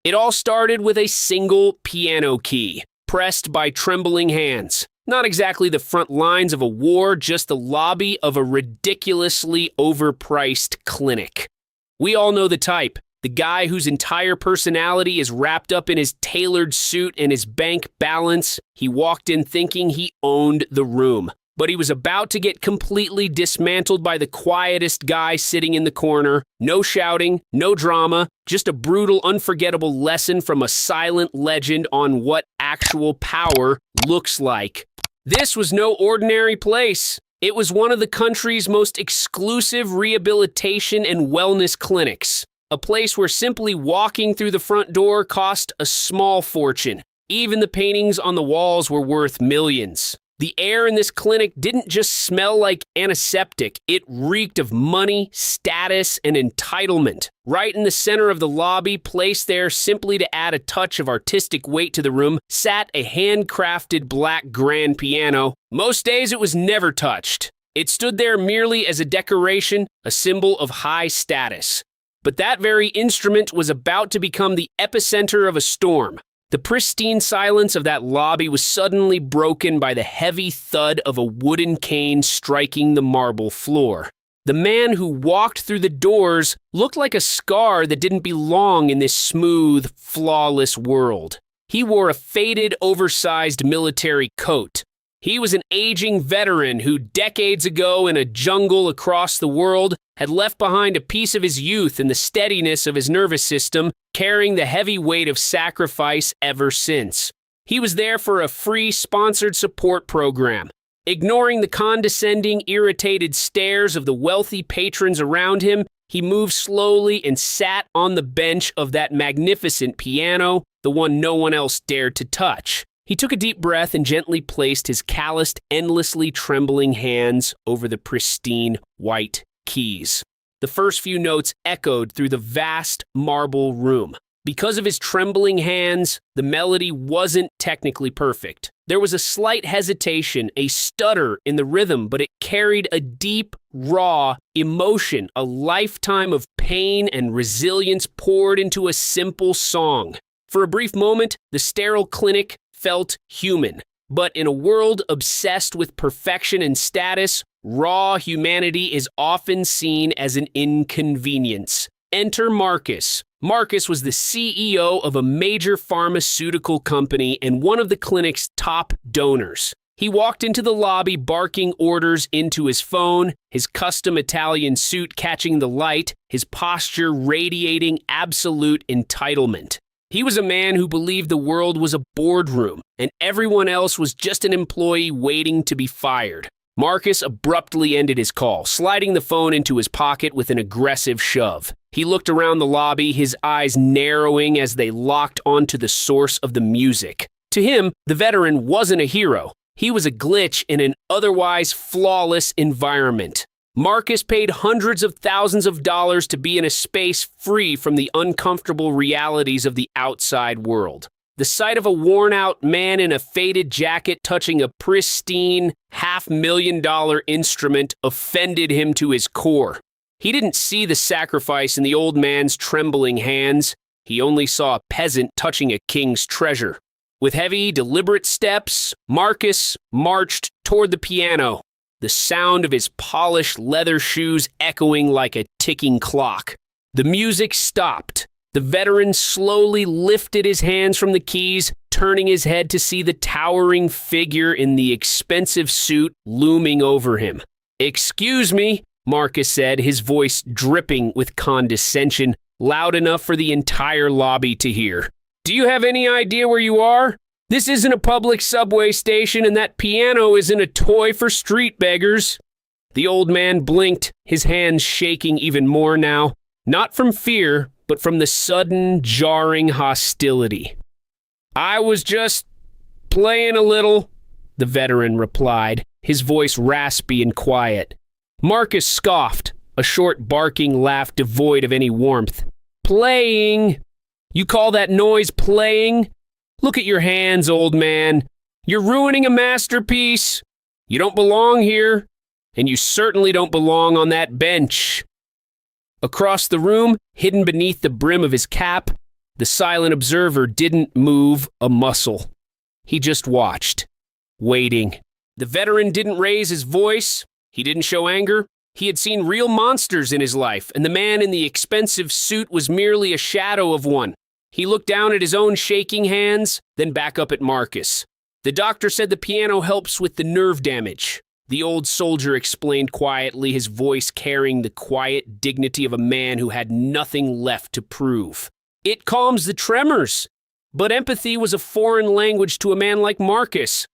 It all started with a single piano key, pressed by trembling hands. Not exactly the front lines of a war, just the lobby of a ridiculously overpriced clinic. We all know the type. The guy whose entire personality is wrapped up in his tailored suit and his bank balance. He walked in thinking he owned the room. But he was about to get completely dismantled by the quietest guy sitting in the corner. No shouting, no drama, just a brutal, unforgettable lesson from a silent legend on what actual power looks like. This was no ordinary place. It was one of the country's most exclusive rehabilitation and wellness clinics. A place where simply walking through the front door cost a small fortune. Even the paintings on the walls were worth millions. The air in this clinic didn't just smell like antiseptic, it reeked of money, status, and entitlement. Right in the center of the lobby, placed there simply to add a touch of artistic weight to the room, sat a handcrafted black grand piano. Most days it was never touched. It stood there merely as a decoration, a symbol of high status. But that very instrument was about to become the epicenter of a storm. The pristine silence of that lobby was suddenly broken by the heavy thud of a wooden cane striking the marble floor. The man who walked through the doors looked like a scar that didn't belong in this smooth, flawless world. He wore a faded, oversized military coat. He was an aging veteran who decades ago in a jungle across the world had left behind a piece of his youth and the steadiness of his nervous system, carrying the heavy weight of sacrifice ever since. He was there for a free sponsored support program. Ignoring the condescending, irritated stares of the wealthy patrons around him, he moved slowly and sat on the bench of that magnificent piano, the one no one else dared to touch. He took a deep breath and gently placed his calloused, endlessly trembling hands over the pristine white keys. The first few notes echoed through the vast marble room. Because of his trembling hands, the melody wasn't technically perfect. There was a slight hesitation, a stutter in the rhythm, but it carried a deep, raw emotion, a lifetime of pain and resilience poured into a simple song. For a brief moment, the sterile clinic felt human. But in a world obsessed with perfection and status, raw humanity is often seen as an inconvenience. Enter Marcus. Marcus was the CEO of a major pharmaceutical company and one of the clinic's top donors. He walked into the lobby barking orders into his phone, his custom Italian suit catching the light, his posture radiating absolute entitlement. He was a man who believed the world was a boardroom, and everyone else was just an employee waiting to be fired. Marcus abruptly ended his call, sliding the phone into his pocket with an aggressive shove. He looked around the lobby, his eyes narrowing as they locked onto the source of the music. To him, the veteran wasn't a hero. He was a glitch in an otherwise flawless environment. Marcus paid hundreds of thousands of dollars to be in a space free from the uncomfortable realities of the outside world. The sight of a worn-out man in a faded jacket touching a pristine, $500,000 instrument offended him to his core. He didn't see the sacrifice in the old man's trembling hands. He only saw a peasant touching a king's treasure. With heavy, deliberate steps, Marcus marched toward the piano, the sound of his polished leather shoes echoing like a ticking clock. The music stopped. The veteran slowly lifted his hands from the keys, turning his head to see the towering figure in the expensive suit looming over him. "Excuse me," Marcus said, his voice dripping with condescension, loud enough for the entire lobby to hear. "Do you have any idea where you are? This isn't a public subway station, and that piano isn't a toy for street beggars." The old man blinked, his hands shaking even more now, not from fear, but from the sudden, jarring hostility. "I was just playing a little," the veteran replied, his voice raspy and quiet. Marcus scoffed, a short barking laugh devoid of any warmth. "Playing? You call that noise playing? Look at your hands, old man. You're ruining a masterpiece. You don't belong here, and you certainly don't belong on that bench." Across the room, hidden beneath the brim of his cap, The silent observer didn't move a muscle. He just watched, waiting. The veteran didn't raise his voice. He didn't show anger. He had seen real monsters in his life, and the man in the expensive suit was merely a shadow of one. He looked down at his own shaking hands, then back up at Marcus. The doctor said the piano helps with the nerve damage. The old soldier explained quietly, his voice carrying the quiet dignity of a man who had nothing left to prove. It calms the tremors. But empathy was a foreign language to a man like Marcus.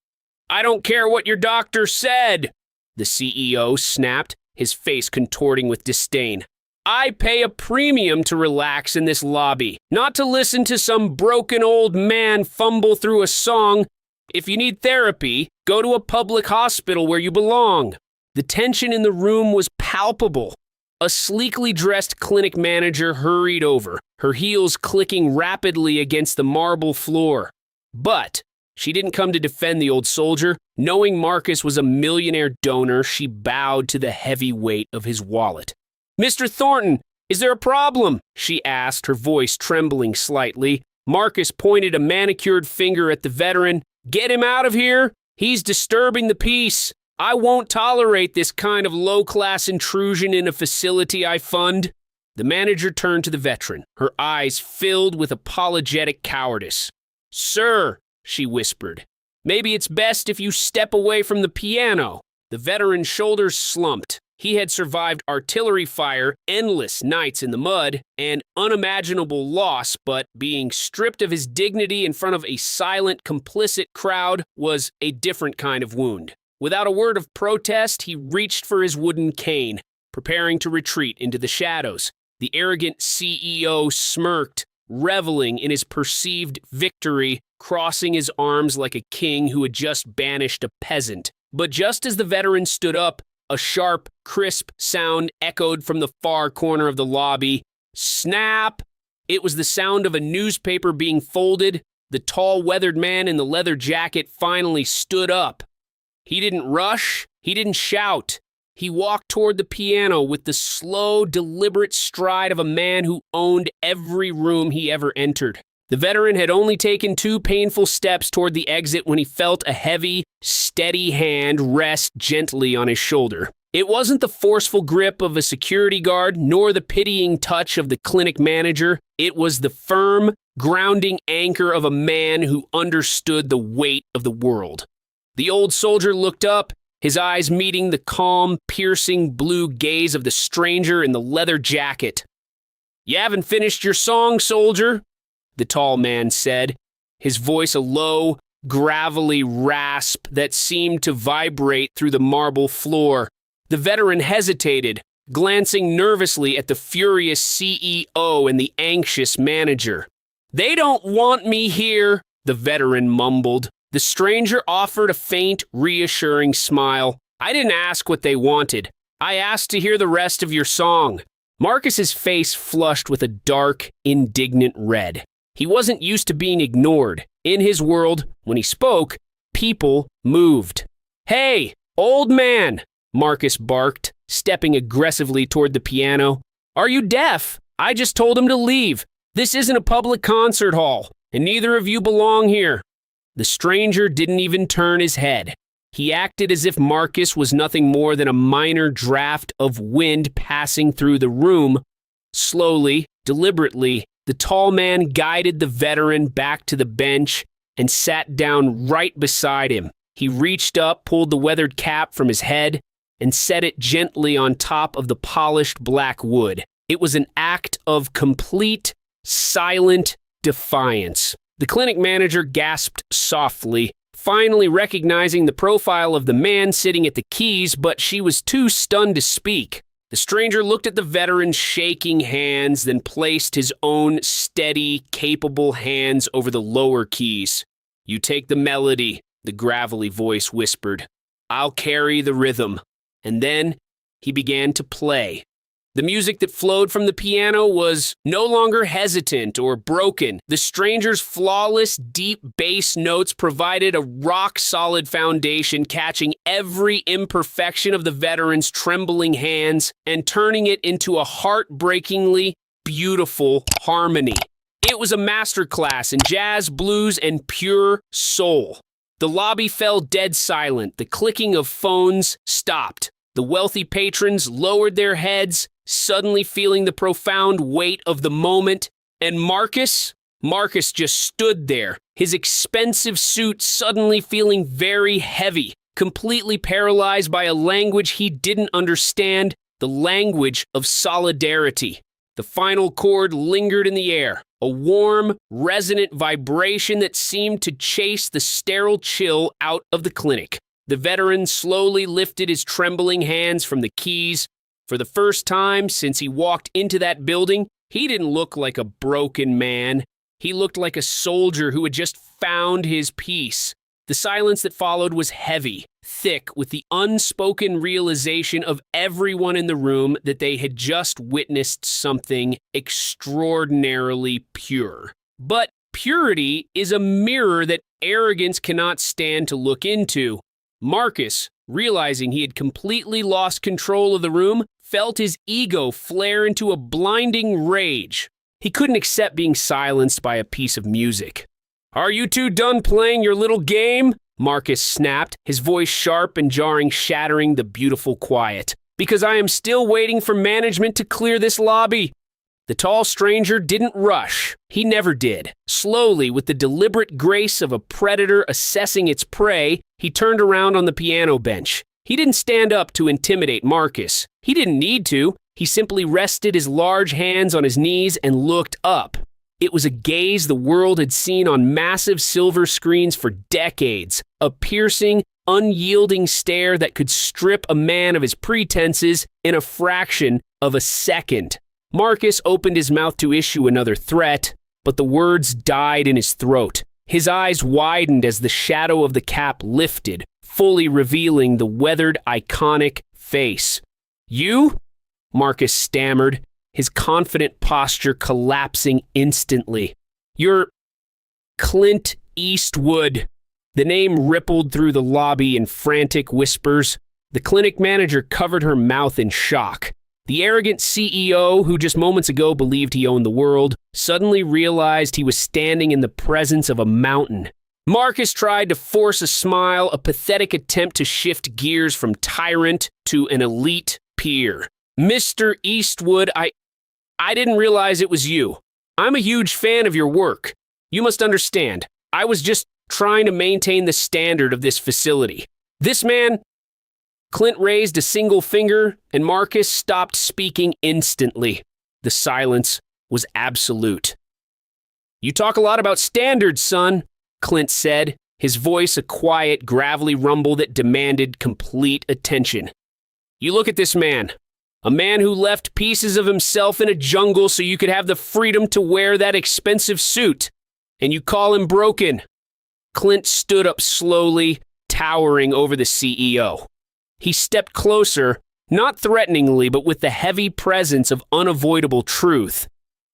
I don't care what your doctor said, the CEO snapped, his face contorting with disdain. I pay a premium to relax in this lobby, not to listen to some broken old man fumble through a song. If you need therapy, go to a public hospital where you belong. The tension in the room was palpable. A sleekly dressed clinic manager hurried over, her heels clicking rapidly against the marble floor. But she didn't come to defend the old soldier. Knowing Marcus was a millionaire donor, she bowed to the heavy weight of his wallet. Mr. Thornton, is there a problem? She asked, her voice trembling slightly. Marcus pointed a manicured finger at the veteran. Get him out of here! He's disturbing the peace. I won't tolerate this kind of low-class intrusion in a facility I fund. The manager turned to the veteran, her eyes filled with apologetic cowardice. Sir, she whispered, maybe it's best if you step away from the piano. The veteran's shoulders slumped. He had survived artillery fire, endless nights in the mud, and unimaginable loss, but being stripped of his dignity in front of a silent, complicit crowd was a different kind of wound. Without a word of protest, he reached for his wooden cane, preparing to retreat into the shadows. The arrogant CEO smirked, reveling in his perceived victory, crossing his arms like a king who had just banished a peasant. But just as the veteran stood up, a sharp, crisp sound echoed from the far corner of the lobby. Snap! It was the sound of a newspaper being folded. The tall, weathered man in the leather jacket finally stood up. He didn't rush. He didn't shout. He walked toward the piano with the slow, deliberate stride of a man who owned every room he ever entered. The veteran had only taken 2 painful steps toward the exit when he felt a heavy, steady hand rest gently on his shoulder. It wasn't the forceful grip of a security guard, nor the pitying touch of the clinic manager. It was the firm, grounding anchor of a man who understood the weight of the world. The old soldier looked up, his eyes meeting the calm, piercing blue gaze of the stranger in the leather jacket. You haven't finished your song, soldier, the tall man said, his voice a low, gravelly rasp that seemed to vibrate through the marble floor. The veteran hesitated, glancing nervously at the furious CEO and the anxious manager. They don't want me here, the veteran mumbled. The stranger offered a faint, reassuring smile. I didn't ask what they wanted. I asked to hear the rest of your song. Marcus's face flushed with a dark, indignant red. He wasn't used to being ignored. In his world, when he spoke, people moved. Hey, old man, Marcus barked, stepping aggressively toward the piano. Are you deaf? I just told him to leave. This isn't a public concert hall, and neither of you belong here. The stranger didn't even turn his head. He acted as if Marcus was nothing more than a minor draft of wind passing through the room. Slowly, deliberately, the tall man guided the veteran back to the bench and sat down right beside him. He reached up, pulled the weathered cap from his head, and set it gently on top of the polished black wood. It was an act of complete, silent defiance. The clinic manager gasped softly, finally recognizing the profile of the man sitting at the keys, but she was too stunned to speak. The stranger looked at the veteran's shaking hands, then placed his own steady, capable hands over the lower keys. You take the melody, the gravelly voice whispered. I'll carry the rhythm. And then he began to play. The music that flowed from the piano was no longer hesitant or broken. The stranger's flawless, deep bass notes provided a rock-solid foundation, catching every imperfection of the veteran's trembling hands and turning it into a heartbreakingly beautiful harmony. It was a masterclass in jazz, blues, and pure soul. The lobby fell dead silent. The clicking of phones stopped. The wealthy patrons lowered their heads, suddenly feeling the profound weight of the moment. And Marcus just stood there, his expensive suit suddenly feeling very heavy, completely paralyzed by a language he didn't understand, the language of solidarity. The final chord lingered in the air, a warm, resonant vibration that seemed to chase the sterile chill out of the clinic. The veteran slowly lifted his trembling hands from the keys. For the first time since he walked into that building, he didn't look like a broken man. He looked like a soldier who had just found his peace. The silence that followed was heavy, thick, with the unspoken realization of everyone in the room that they had just witnessed something extraordinarily pure. But purity is a mirror that arrogance cannot stand to look into. Marcus, realizing he had completely lost control of the room, felt his ego flare into a blinding rage. He couldn't accept being silenced by a piece of music. "Are you two done playing your little game?" Marcus snapped, his voice sharp and jarring, shattering the beautiful quiet. "Because I am still waiting for management to clear this lobby." The tall stranger didn't rush. He never did. Slowly, with the deliberate grace of a predator assessing its prey, he turned around on the piano bench. He didn't stand up to intimidate Marcus. He didn't need to. He simply rested his large hands on his knees and looked up. It was a gaze the world had seen on massive silver screens for decades, a piercing, unyielding stare that could strip a man of his pretenses in a fraction of a second. Marcus opened his mouth to issue another threat, but the words died in his throat. His eyes widened as the shadow of the cap lifted, fully revealing the weathered, iconic face. "You?" Marcus stammered, his confident posture collapsing instantly. "You're Clint Eastwood." The name rippled through the lobby in frantic whispers. The clinic manager covered her mouth in shock. The arrogant CEO, who just moments ago believed he owned the world, suddenly realized he was standing in the presence of a mountain. Marcus tried to force a smile, a pathetic attempt to shift gears from tyrant to an elite peer. "Mr. Eastwood, I didn't realize it was you. I'm a huge fan of your work. You must understand, I was just trying to maintain the standard of this facility. This man..." Clint raised a single finger, and Marcus stopped speaking instantly. The silence was absolute. "You talk a lot about standards, son," Clint said, his voice a quiet, gravelly rumble that demanded complete attention. "You look at this man. A man who left pieces of himself in a jungle so you could have the freedom to wear that expensive suit. And you call him broken." Clint stood up slowly, towering over the CEO. He stepped closer, not threateningly, but with the heavy presence of unavoidable truth.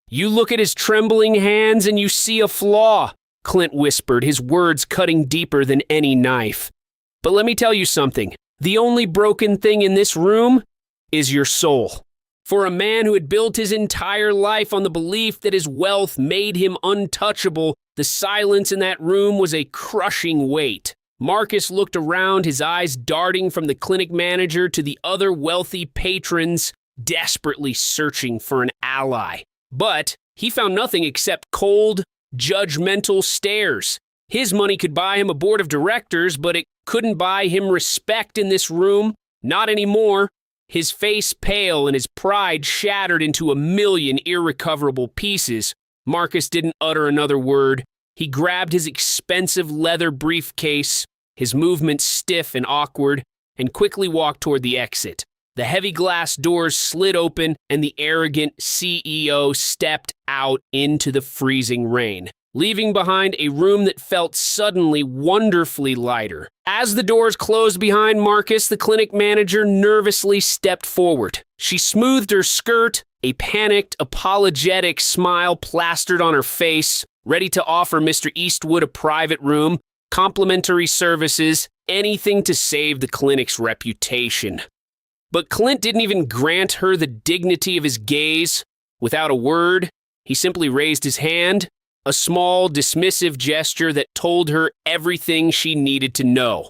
"You look at his trembling hands and you see a flaw," Clint whispered, his words cutting deeper than any knife. "But let me tell you something. The only broken thing in this room is your soul." For a man who had built his entire life on the belief that his wealth made him untouchable, the silence in that room was a crushing weight. Marcus looked around, his eyes darting from the clinic manager to the other wealthy patrons, desperately searching for an ally. But he found nothing except cold, judgmental stares. His money could buy him a board of directors, but it couldn't buy him respect in this room. Not anymore. His face pale and his pride shattered into a million irrecoverable pieces. Marcus didn't utter another word. He grabbed his expensive leather briefcase, his movements stiff and awkward, and quickly walked toward the exit. The heavy glass doors slid open, and the arrogant CEO stepped out into the freezing rain, leaving behind a room that felt suddenly wonderfully lighter. As the doors closed behind Marcus, the clinic manager nervously stepped forward. She smoothed her skirt, a panicked, apologetic smile plastered on her face, ready to offer Mr. Eastwood a private room, complimentary services, anything to save the clinic's reputation. But Clint didn't even grant her the dignity of his gaze. Without a word, He simply raised his hand, a small, dismissive gesture that told her everything she needed to know.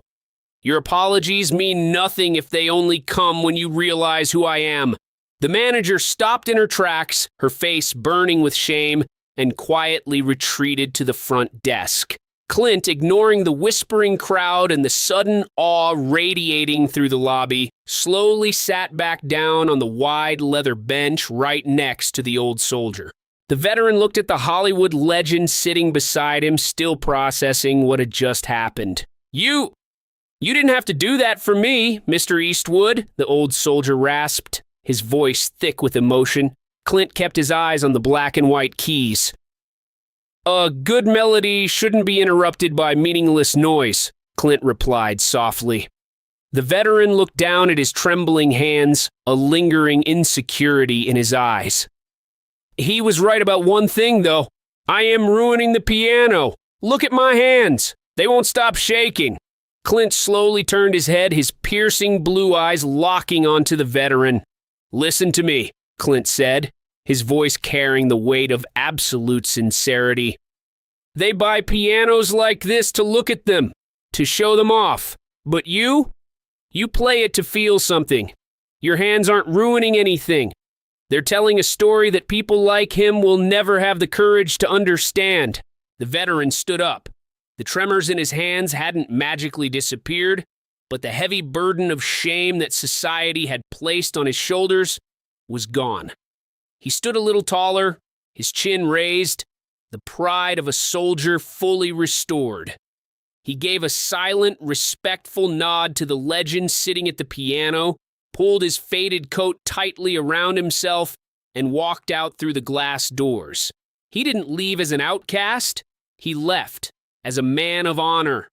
Your apologies mean nothing if they only come when you realize who I am. The manager stopped in her tracks, her face burning with shame, and quietly retreated to the front desk. Clint, ignoring the whispering crowd and the sudden awe radiating through the lobby, slowly sat back down on the wide leather bench right next to the old soldier. The veteran looked at the Hollywood legend sitting beside him, still processing what had just happened. You didn't have to do that for me, Mr. Eastwood, the old soldier rasped, his voice thick with emotion. Clint kept his eyes on the black and white keys. A good melody shouldn't be interrupted by meaningless noise, Clint replied softly. The veteran looked down at his trembling hands, a lingering insecurity in his eyes. He was right about one thing, though. I am ruining the piano. Look at my hands. They won't stop shaking. Clint slowly turned his head, his piercing blue eyes locking onto the veteran. Listen to me, Clint said, his voice carrying the weight of absolute sincerity. They buy pianos like this to look at them, to show them off. But you play it to feel something. Your hands aren't ruining anything. They're telling a story that people like him will never have the courage to understand. The veteran stood up. The tremors in his hands hadn't magically disappeared, but the heavy burden of shame that society had placed on his shoulders was gone. He stood a little taller, his chin raised, the pride of a soldier fully restored. He gave a silent, respectful nod to the legend sitting at the piano, pulled his faded coat tightly around himself, and walked out through the glass doors. He didn't leave as an outcast. He left as a man of honor.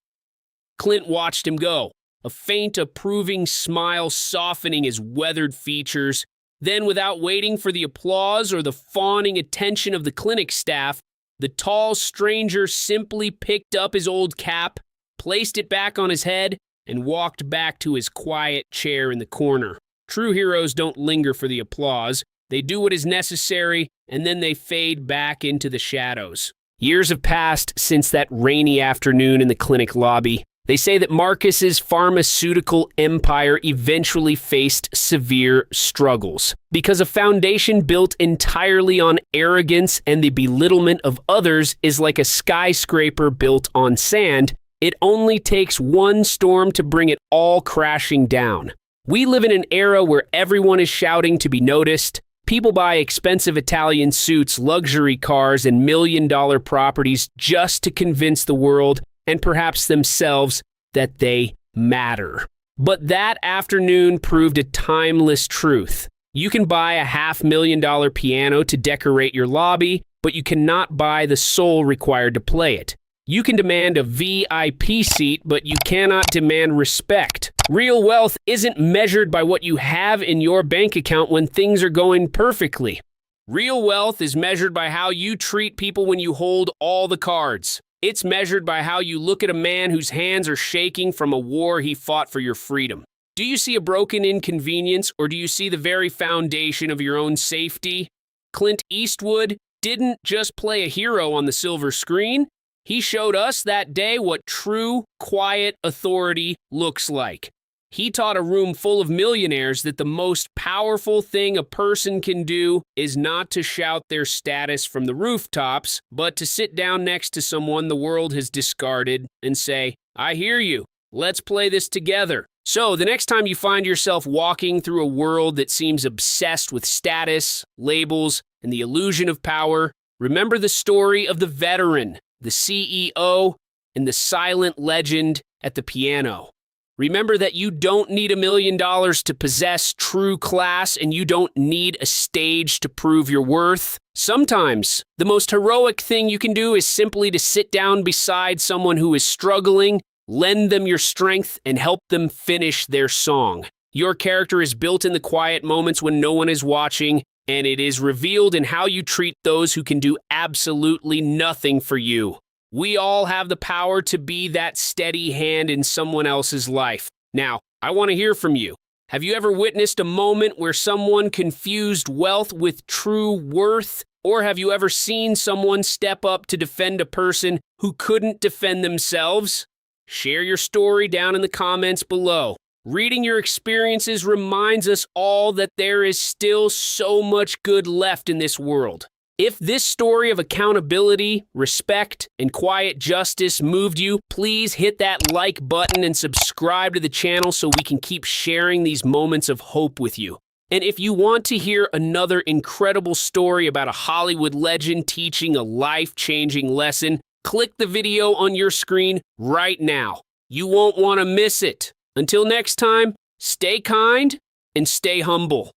Clint watched him go, a faint, approving smile softening his weathered features. Then, without waiting for the applause or the fawning attention of the clinic staff, the tall stranger simply picked up his old cap, placed it back on his head, and walked back to his quiet chair in the corner. True heroes don't linger for the applause. They do what is necessary, and then they fade back into the shadows. Years have passed since that rainy afternoon in the clinic lobby. They say that Marcus's pharmaceutical empire eventually faced severe struggles because a foundation built entirely on arrogance and the belittlement of others is like a skyscraper built on sand. It only takes one storm to bring it all crashing down. We live in an era where everyone is shouting to be noticed. People buy expensive Italian suits, luxury cars, and million-dollar properties just to convince the world and perhaps themselves that they matter. But that afternoon proved a timeless truth. You can buy a $500,000 piano to decorate your lobby, but you cannot buy the soul required to play it. You can demand a VIP seat, but you cannot demand respect. Real wealth isn't measured by what you have in your bank account when things are going perfectly. Real wealth is measured by how you treat people when you hold all the cards. It's measured by how you look at a man whose hands are shaking from a war he fought for your freedom. Do you see a broken inconvenience, or do you see the very foundation of your own safety? Clint Eastwood didn't just play a hero on the silver screen. He showed us that day what true, quiet authority looks like. He taught a room full of millionaires that the most powerful thing a person can do is not to shout their status from the rooftops, but to sit down next to someone the world has discarded and say, I hear you. Let's play this together. So, the next time you find yourself walking through a world that seems obsessed with status, labels, and the illusion of power, remember the story of the veteran, the CEO, and the silent legend at the piano. Remember that you don't need $1 million to possess true class, and you don't need a stage to prove your worth. Sometimes, the most heroic thing you can do is simply to sit down beside someone who is struggling, lend them your strength, and help them finish their song. Your character is built in the quiet moments when no one is watching, and it is revealed in how you treat those who can do absolutely nothing for you. We all have the power to be that steady hand in someone else's life. Now, I want to hear from you. Have you ever witnessed a moment where someone confused wealth with true worth? Or have you ever seen someone step up to defend a person who couldn't defend themselves? Share your story down in the comments below. Reading your experiences reminds us all that there is still so much good left in this world. If this story of accountability, respect, and quiet justice moved you, please hit that like button and subscribe to the channel so we can keep sharing these moments of hope with you. And if you want to hear another incredible story about a Hollywood legend teaching a life-changing lesson, click the video on your screen right now. You won't want to miss it. Until next time, stay kind and stay humble.